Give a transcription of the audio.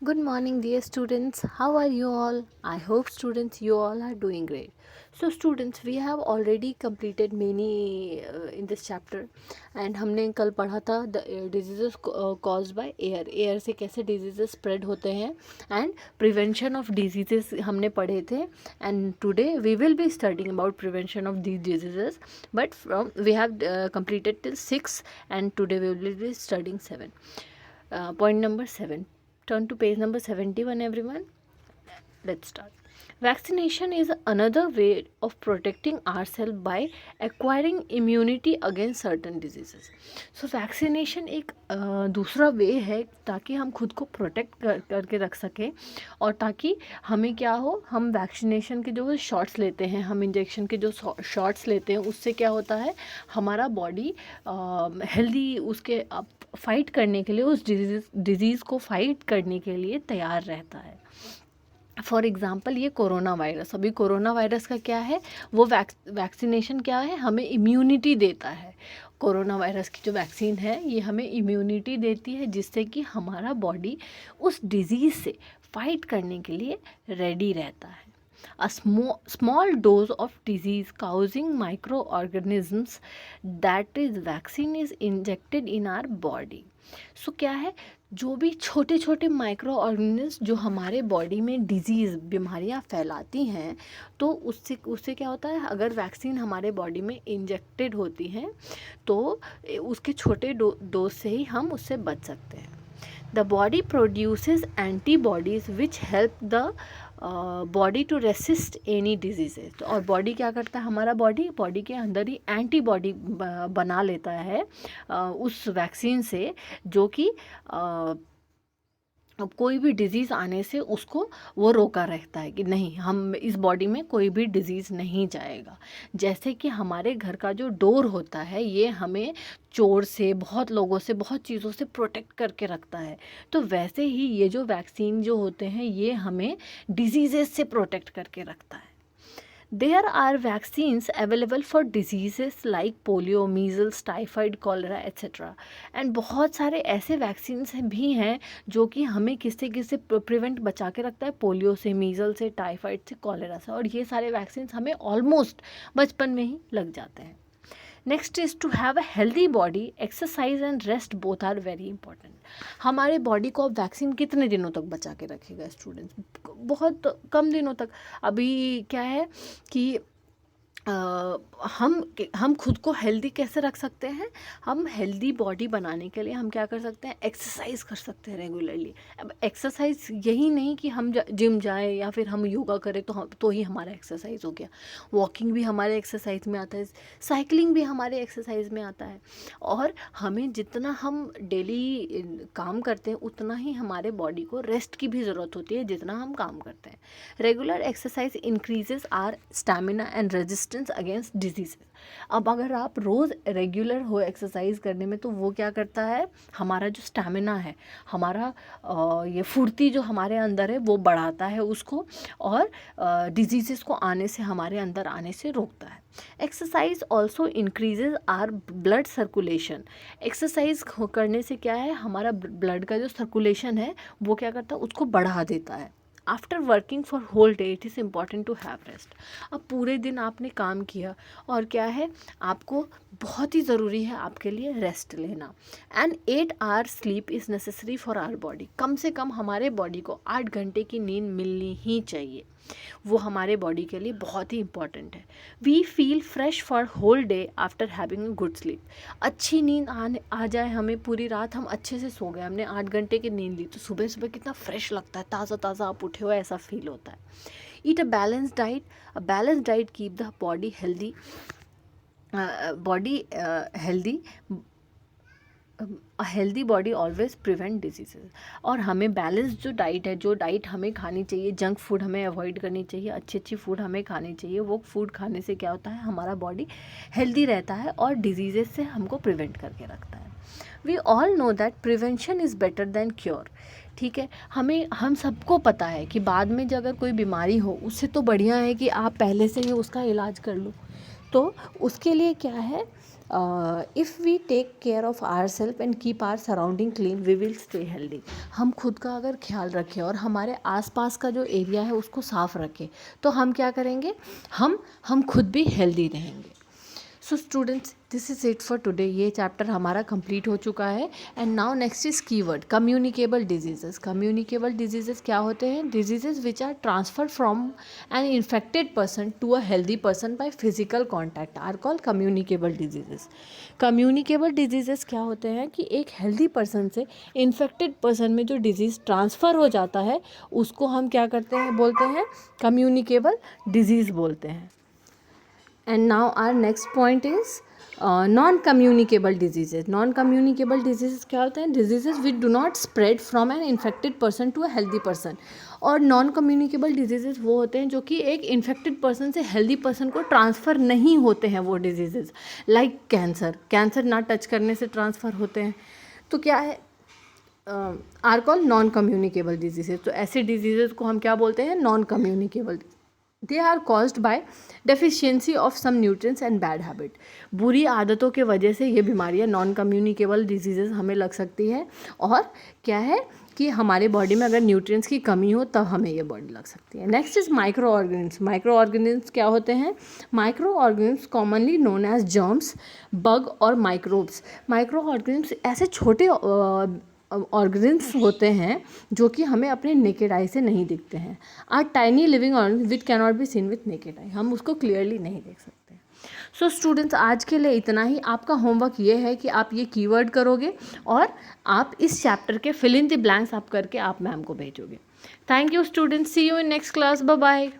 Good morning, dear students. How are you all? I hope, students, you all are doing great. So, students, we have already completed many in this chapter, and हमने कल पढ़ा था the diseases caused by air. Air से कैसे diseases spread होते हैं and prevention of diseases हमने पढ़े थे. And today we will be studying about prevention of these diseases. But we have completed till 6, and today we will be studying 7. Point number 7. Turn to page number 71, everyone. Let's start. Vaccination is another way of protecting ourselves by acquiring immunity against certain diseases. So vaccination एक दूसरा वे है ताकि हम खुद को protect करके रख सकें, और ताकि हमें क्या हो, हम वैक्सीनेशन के जो शॉट्स लेते हैं, हम इंजेक्शन के जो शॉट्स लेते हैं, उससे क्या होता है, हमारा बॉडी हेल्दी उसके फाइट करने के लिए, उस डिजीज़ को फाइट करने के लिए तैयार रहता है. फॉर एग्ज़ाम्पल ये कोरोना वायरस, अभी कोरोना वायरस का क्या है, वो वैक्सीनेशन क्या है, हमें इम्यूनिटी देता है. कोरोना वायरस की जो वैक्सीन है ये हमें इम्यूनिटी देती है, जिससे कि हमारा बॉडी उस डिज़ीज़ से फाइट करने के लिए रेडी रहता है. A small dose of disease causing microorganisms, that is vaccine, is injected in our body. So क्या है, जो भी छोटे छोटे माइक्रो ऑर्गेनिज्म जो हमारे बॉडी में डिजीज़ बीमारियां फैलाती हैं, तो उससे क्या होता है, अगर वैक्सीन हमारे बॉडी में इंजेक्टेड होती हैं तो उसके छोटे डोज से ही हम उससे बच सकते हैं. The body produces antibodies which help the body to resist any disease. और बॉडी क्या करता है, हमारा बॉडी के अंदर ही एंटीबॉडी बना लेता है उस वैक्सीन से, जो कि अब कोई भी डिज़ीज़ आने से उसको वो रोका रहता है कि नहीं, हम इस बॉडी में कोई भी डिज़ीज़ नहीं जाएगा. जैसे कि हमारे घर का जो डोर होता है ये हमें चोर से, बहुत लोगों से, बहुत चीज़ों से प्रोटेक्ट करके रखता है, तो वैसे ही ये जो वैक्सीन जो होते हैं ये हमें डिजीज़ेस से प्रोटेक्ट करके रखता है. There are vaccines available for diseases like polio, measles, typhoid, cholera, etc. And बहुत सारे ऐसे वैक्सीन्स भी हैं जो कि हमें किससे प्रिवेंट बचा के रखता है, पोलियो से, मीजल से, टाइफाइड से, कॉलेरा से. और ये सारे वैक्सीन्स हमें ऑलमोस्ट बचपन में ही लग जाते हैं. Next is to have a healthy body. Exercise and rest both are very important. हमारे बॉडी को अब वैक्सीन कितने दिनों तक बचा के रखेगा स्टूडेंट्स, बहुत कम दिनों तक. अभी क्या है कि हम खुद को हेल्दी कैसे रख सकते हैं, हम हेल्दी बॉडी बनाने के लिए हम क्या कर सकते हैं, एक्सरसाइज कर सकते हैं रेगुलरली. अब एक्सरसाइज यही नहीं कि हम जिम जाएं या फिर हम योगा करें तो ही हमारा एक्सरसाइज हो गया. वॉकिंग भी हमारे एक्सरसाइज में आता है, साइकिलिंग भी हमारे एक्सरसाइज में आता है. और हमें जितना हम डेली काम करते हैं उतना ही हमारे बॉडी को रेस्ट की भी ज़रूरत होती है जितना हम काम करते हैं. Regular exercise increases our stamina and resistance against disease. अब अगर आप रोज़ रेगुलर हो एक्सरसाइज करने में, तो वो क्या करता है, हमारा जो स्टैमिना है, हमारा ये फुर्ती जो हमारे अंदर है वो बढ़ाता है उसको, और डिजीज़ को आने से, हमारे अंदर आने से रोकता है. Exercise also increases our blood circulation. Exercise करने से क्या है, हमारा ब्लड का जो सर्कुलेशन है वो क्या करता है, उसको बढ़ा देता है. After working for whole day it is important to have rest. अब पूरे दिन आपने काम किया और क्या है, आपको बहुत ही ज़रूरी है आपके लिए रेस्ट लेना. And 8 hour sleep is necessary for our body. कम से कम हमारे बॉडी को 8 घंटे की नींद मिलनी ही चाहिए, वो हमारे बॉडी के लिए बहुत ही इंपॉर्टेंट है. We feel fresh for whole day after having a good sleep. अच्छी नींद आ जाए हमें, पूरी रात हम अच्छे से सो गए, हमने 8 घंटे की नींद ली, तो सुबह सुबह कितना फ्रेश लगता है, ताज़ा ताज़ा आप उठे हो ऐसा फील होता है. Eat a balance diet. A balance diet keep the body healthy. A healthy body always prevent diseases. और हमें बैलेंस जो डाइट है, जो डाइट हमें खानी चाहिए, जंक फूड हमें अवॉइड करनी चाहिए, अच्छी अच्छी फूड हमें खानी चाहिए. वो फूड खाने से क्या होता है, हमारा बॉडी हेल्दी रहता है और डिजीजेस से हमको प्रिवेंट करके रखता है. We all know that prevention is better than cure. ठीक है, हम सबको पता है कि बाद में जब अगर कोई बीमारी हो, उससे तो बढ़िया है कि आप पहले से ही उसका इलाज कर लो. तो उसके लिए क्या है, if we take care of our self and keep our surrounding clean we will stay healthy. हम खुद का अगर ख्याल रखें और हमारे आसपास का जो एरिया है उसको साफ़ रखें तो हम क्या करेंगे, हम खुद भी हेल्दी रहेंगे। So students, this is it for today. ये चैप्टर हमारा कंप्लीट हो चुका है। And now next is keyword, communicable diseases. Communicable diseases क्या होते हैं? Diseases which are transferred from an infected person to a healthy person by physical contact are called communicable diseases. Communicable diseases क्या होते हैं कि एक हेल्दी पर्सन से infected person में जो डिजीज़ ट्रांसफ़र हो जाता है उसको हम क्या करते हैं, बोलते हैं कम्युनिकेबल डिजीज़ बोलते हैं। And now our next point is non-communicable diseases. Non-communicable diseases क्या होते हैं? Diseases which do not spread from an infected person to a healthy person. और non-communicable diseases वो होते हैं जो कि एक infected person से healthy person को ट्रांसफ़र नहीं होते हैं वो diseases, like कैंसर। कैंसर ना टच करने से ट्रांसफ़र होते हैं, तो क्या है, are call non communicable diseases. तो ऐसे डिजीजेज को हम क्या बोलते हैं? Non communicable. They are caused by deficiency of some nutrients and bad habit. बुरी आदतों के वजह से ये बीमारियां नॉन कम्युनिकेबल डिजीजेज हमें लग सकती है। और क्या है कि हमारे बॉडी में अगर न्यूट्रिएंट्स की कमी हो तब हमें ये बॉडी लग सकती है। Next is microorganism. Microorganism क्या होते हैं? Microorganism commonly known as germs, bug और माइक्रोब्स। माइक्रो ऑर्गेनिज्म ऐसे छोटे ऑर्गेनिज्म होते हैं जो कि हमें अपने नेकेड आई से नहीं दिखते हैं। Are tiny living organism which can not be seen with naked eye. हम उसको क्लियरली नहीं देख सकते। सो स्टूडेंट्स, आज के लिए इतना ही। आपका होमवर्क ये है कि आप ये कीवर्ड करोगे और आप इस चैप्टर के फिल इन द ब्लैंक्स आप करके आप मैम को भेजोगे। Thank you students, see you in next class, bye bye.